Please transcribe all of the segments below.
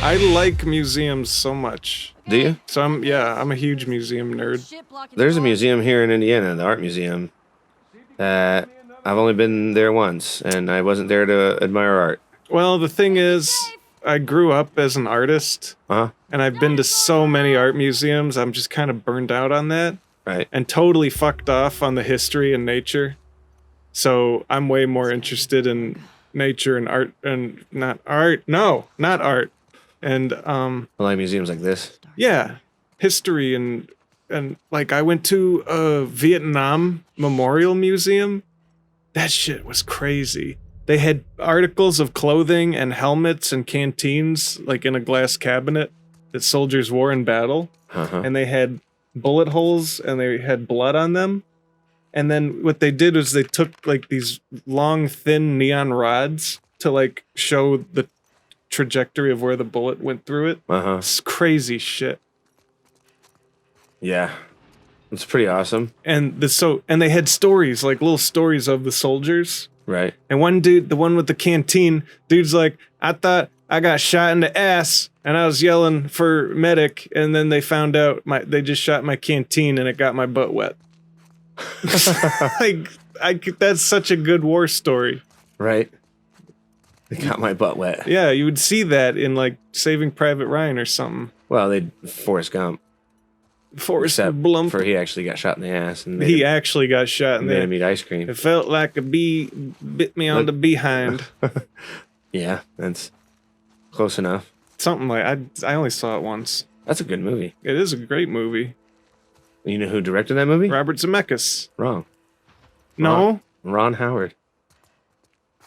I like museums so much. Do you? So I'm a huge museum nerd. There's a museum here in Indiana, the art museum, that I've only been there once, and I wasn't there to admire art. Well, the thing is, I grew up as an artist, and I've been to so many art museums, I'm just kind of burned out on that. Right. And totally fucked off on the history and nature. So I'm way more interested in nature and art, and not art. No, not art. And I like museums like this. yeah, history and like I went to a Vietnam Memorial Museum. That shit was crazy. They had articles of clothing and helmets and canteens like in a glass cabinet that soldiers wore in battle. And they had bullet holes and they had blood on them. And then what they did was they took like these long, thin neon rods to like show the trajectory of where the bullet went through it. It's crazy shit. Yeah. It's pretty awesome. And they had stories, like little stories of the soldiers. Right. And one dude, the one with the canteen, dude's like, I thought I got shot in the ass and I was yelling for medic, and then they found out they just shot my canteen and it got my butt wet. That's such a good war story. Right. They got my butt wet. Yeah, you would see that in like Saving Private Ryan or something. Well, they Forrest Gump. Forrest Blump. For he actually got shot in the ass. And he actually got shot in the ass. Made him eat ice cream. It felt like a bee bit me on the behind. Yeah, that's close enough. Something like I only saw it once. That's a good movie. It is a great movie. You know who directed that movie? Robert Zemeckis. Wrong. No. Ron Howard.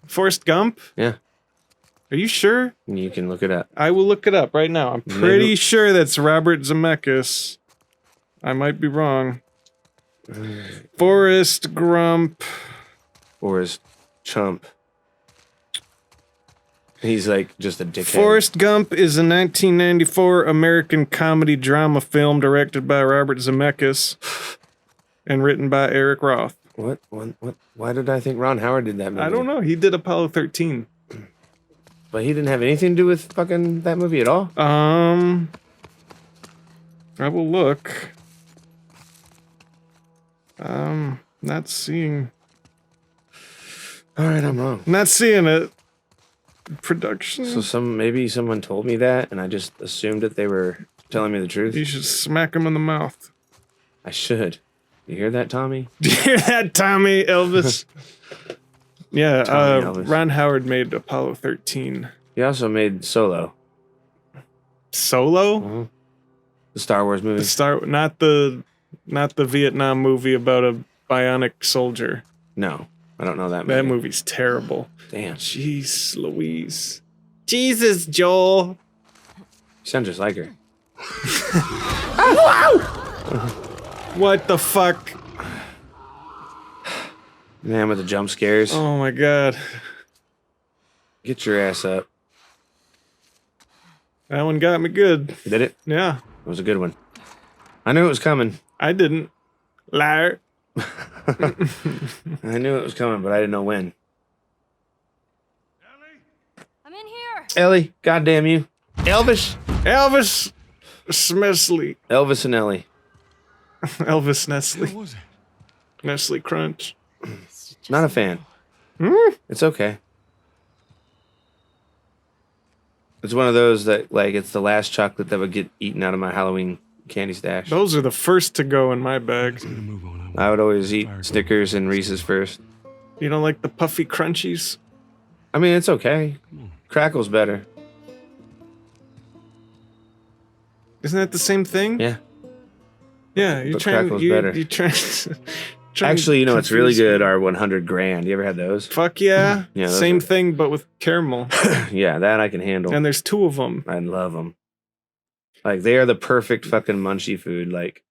Forrest Gump? Yeah. Are you sure? You can look it up. I will look it up right now. I'm pretty sure that's Robert Zemeckis. I might be wrong. Forrest Gump. Forrest Chump. He's like just a dickhead. Forrest Gump is a 1994 American comedy drama film directed by Robert Zemeckis and written by Eric Roth. What? Why did I think Ron Howard did that movie? I don't know. He did Apollo 13. But he didn't have anything to do with fucking that movie at all? I will look. Not seeing. All right, I'm wrong. Not seeing it. Production. So maybe someone told me that, and I just assumed that they were telling me the truth. You should smack him in the mouth. I should. You hear that, Tommy? Do you hear that, Tommy? Elvis. Yeah. Elvis. Ron Howard made Apollo 13. He also made Solo. Solo? The Star Wars movie. Not the Vietnam movie about a bionic soldier. No, I don't know that movie. That movie's terrible. Damn. Jeez Louise. Jesus, Joel. You sound just like her. What the fuck? Man with the jump scares. Oh my god. Get your ass up. That one got me good. Did it? Yeah. It was a good one. I knew it was coming. I didn't. Liar. I knew it was coming, but I didn't know when. I'm in here. Ellie, goddamn you. Elvis Smesley. Elvis and Ellie. Elvis Nestle. What was it? Nestle Crunch. Not a fan. It's okay. It's one of those that, like, it's the last chocolate that would get eaten out of my Halloween candy stash. Those are the first to go in my bag. I would always eat Snickers and Reese's first. You don't like the puffy crunchies? I mean, it's okay. Crackle's better. Isn't that the same thing? Yeah. Yeah, you're But trying. Crackle's better. You're trying. Actually, you know what's really good are 100 grand. You ever had those? Fuck yeah. Yeah, those same are- thing, but with caramel. Yeah, that I can handle. And there's 2 of them. I love them. Like, they are the perfect fucking munchie food. Like,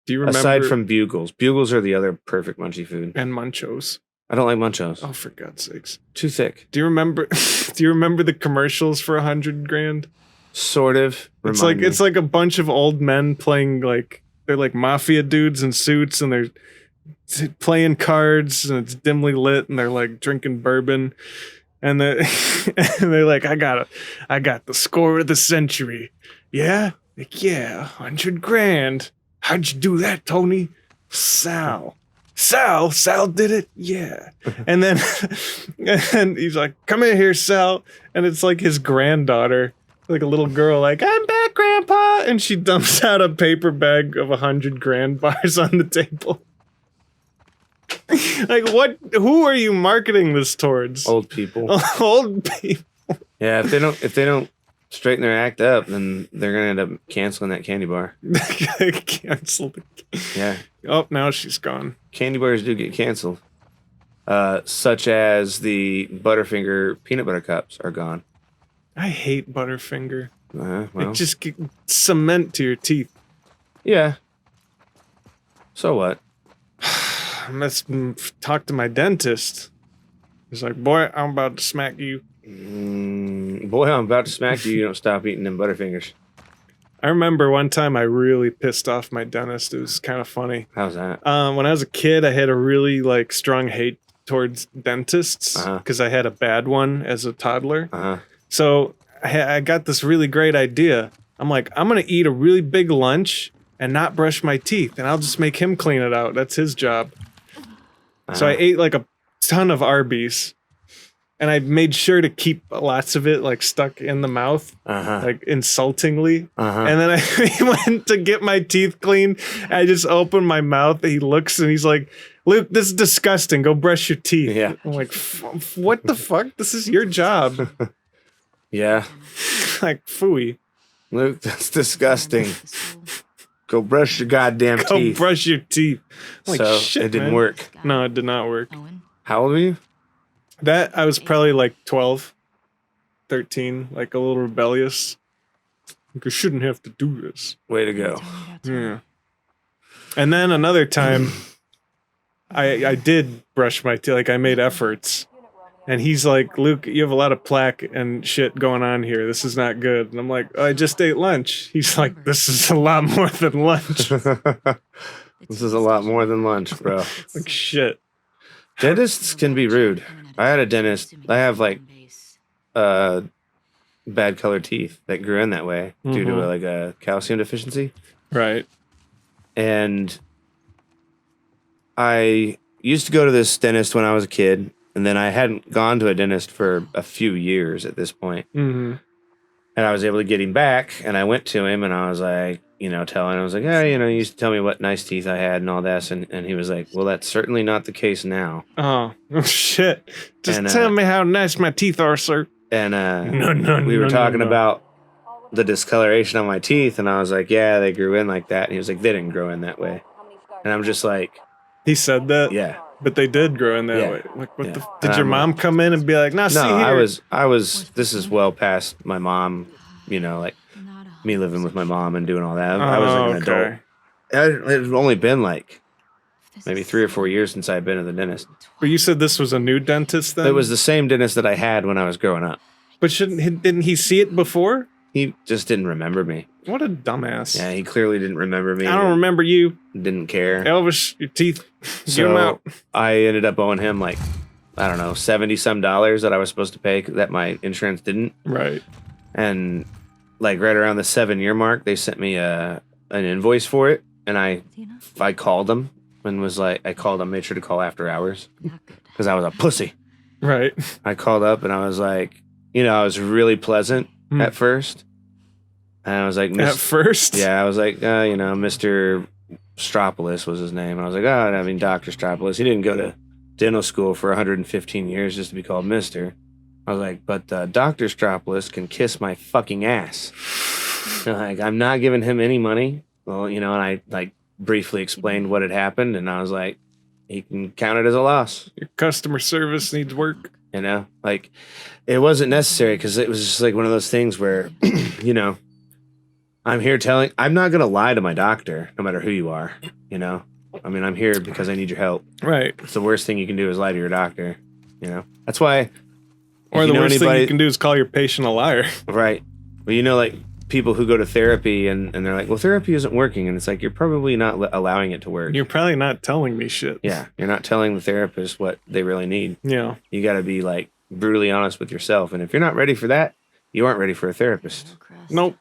Do you remember? aside from Bugles. Bugles are the other perfect munchie food. And Munchos. I don't like Munchos. Oh, for God's sakes. Too thick. Do you remember? Do you remember the commercials for 100 grand? Sort of. It's like a bunch of old men playing like they're like mafia dudes in suits and they're playing cards and it's dimly lit and they're like drinking bourbon And the and they're like, I got the score of the century. Yeah? Like, yeah, 100 grand. How'd you do that, Tony? Sal did it? Yeah. And then and he's like, come in here, Sal. And it's like his granddaughter, like a little girl, like, I'm back, Grandpa. And she dumps out a paper bag of 100 grand bars on the table. Like, what? Who are you marketing this towards? Old people. Old people. Yeah, if they don't straighten their act up, then they're gonna end up canceling that candy bar. Cancel. Yeah. Oh, now she's gone. Candy bars do get canceled. Such as the Butterfinger peanut butter cups are gone. I hate Butterfinger. Well, It just cement to your teeth. yeah. So what? I must talk to my dentist. He's like, boy, I'm about to smack you. Boy, I'm about to smack you. You don't stop eating them Butterfingers. I remember one time I really pissed off my dentist. It was kind of funny. How's that? When I was a kid, I had a really like strong hate towards dentists because I had a bad one as a toddler. So I got this really great idea. I'm like, I'm going to eat a really big lunch and not brush my teeth, and I'll just make him clean it out. That's his job. So I ate like a ton of Arby's, and I made sure to keep lots of it like stuck in the mouth, like insultingly. And then I went to get my teeth cleaned. I just opened my mouth. He looks and he's like, Luke, this is disgusting. Go brush your teeth. Yeah. I'm like, what the fuck? This is your job. Yeah. Like, phooey. Luke, that's disgusting. Go brush your goddamn teeth. Go brush your teeth. I'm like, So shit, it didn't man. work. No, it did not work. How old were you? That, I was probably like 12, 13, like a little rebellious. Like, I shouldn't have to do this. Way to go. Yeah. And then another time, I did brush my teeth. Like, I made efforts. And he's like, Luke, you have a lot of plaque and shit going on here. This is not good. And I'm like, I just ate lunch. He's like, this is a lot more than lunch. This is a lot more than lunch, bro. Like, shit. Dentists can be rude. I had a dentist. I have like bad colored teeth that grew in that way due to like a calcium deficiency. Right. And I used to go to this dentist when I was a kid, and then I hadn't gone to a dentist for a few years at this point. And I was able to get him back, and I went to him, and I was like, telling him, I was like, yeah, you used to tell me what nice teeth I had and all this. And he was like, well, that's certainly not the case now. Oh, shit. Just tell me how nice my teeth are, sir. And we were talking about the discoloration on my teeth, and I was like, yeah, they grew in like that. And he was like, they didn't grow in that way. And I'm just like... He said that? Yeah. But they did grow in that way. Like, what the... Did your mom come in and be like, see here? I was, this is well past my mom, like me living with my mom and doing all that. I was like an adult. It had only been like maybe 3 or 4 years since I'd been to the dentist. But you said this was a new dentist then? It was the same dentist that I had when I was growing up. But didn't he see it before? He just didn't remember me. What a dumbass. Yeah, he clearly didn't remember me. I don't remember you. Didn't care. Elvis, your teeth. Get So them out. I ended up owing him like, I don't know, $70-some that I was supposed to pay that my insurance didn't. Right. And like right around the 7-year mark, they sent me an invoice for it. And I called them and was like, made sure to call after hours because I was a pussy. Right. I called up and I was like, I was really pleasant at first. And I was like, At first? Yeah, I was like, Mr. Stropolis was his name. And I was like, Dr. Stropolis. He didn't go to dental school for 115 years just to be called Mr. I was like, but Dr. Stropolis can kiss my fucking ass. So, like, I'm not giving him any money. Well, and I like briefly explained what had happened. And I was like, he can count it as a loss. Your customer service needs work. Like it wasn't necessary because it was just like one of those things where, I'm not going to lie to my doctor, no matter who you are, I'm here because I need your help. Right. It's the worst thing you can do is lie to your doctor, That's why. Or the worst thing you can do is call your patient a liar. Right. Well, like people who go to therapy and they're like, well, therapy isn't working. And it's like, you're probably not allowing it to work. You're probably not telling me shit. Yeah. You're not telling the therapist what they really need. Yeah. You got to be like brutally honest with yourself. And if you're not ready for that, you aren't ready for a therapist. Nope.